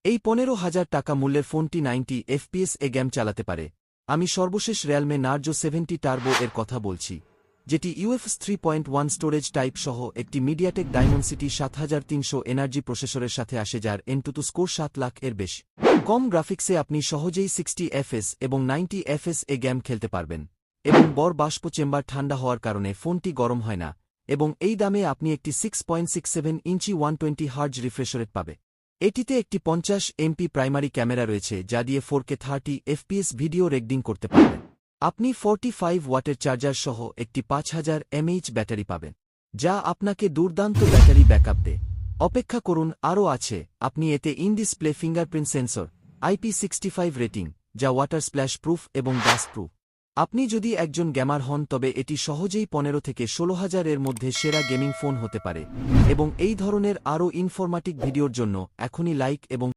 এই 15,000 টাকা মূল্যের ফোনটি 90 FPS এ গেম চালাতে পারে। আমি সর্বশেষ রিয়েলমি নার্জো 70 টার্বো এর কথা বলছি, যেটি UFS 3.1 স্টোরেজ টাইপ সহ একটি মিডিয়াটেক ডাইমেনসিটি 7300 এনার্জি প্রসেসরের সাথে আসে, যার এনটুটু স্কোর 7 লাখ এর বেশ। কম গ্রাফিক্সে আপনি সহজেই 60 FPS এবং 90 FPS এ গেম খেলতে পারবেন, এবং বাষ্প চেম্বার ঠান্ডা হওয়ার কারণে ফোনটি গরম হয় না, এবং এই দামে আপনি একটি 6.67 ইঞ্চি 120 হার্জ রিফ্রেশ রেট পাবে। এটিতে একটি 50 MP প্রাইমারি ক্যামেরা রয়েছে, যা দিয়ে 4K 30 FPS ভিডিও রেকর্ডিং করতে পারবেন। আপনি 45 ওয়াটের চার্জার সহ একটি 5000 mAh ব্যাটারি পাবেন, যা আপনাকে দুর্দান্ত ব্যাটারি ব্যাকআপ দেয়। অপেক্ষা করুন, আরও আছে, আপনি এতে in display fingerprint sensor, IP65 rating, যা ওয়াটার স্প্ল্যাশ প্রুফ এবং ডাস্ট প্রুফ। আপনি যদি একজন গেমার হন তবে এটি সহজেই 15 থেকে 16,000 এর মধ্যে সেরা গেমিং ফোন হতে পারে। এবং এই ধরনের আরও ইনফরমেটিভ ভিডিওর জন্য এখনই লাইক এবং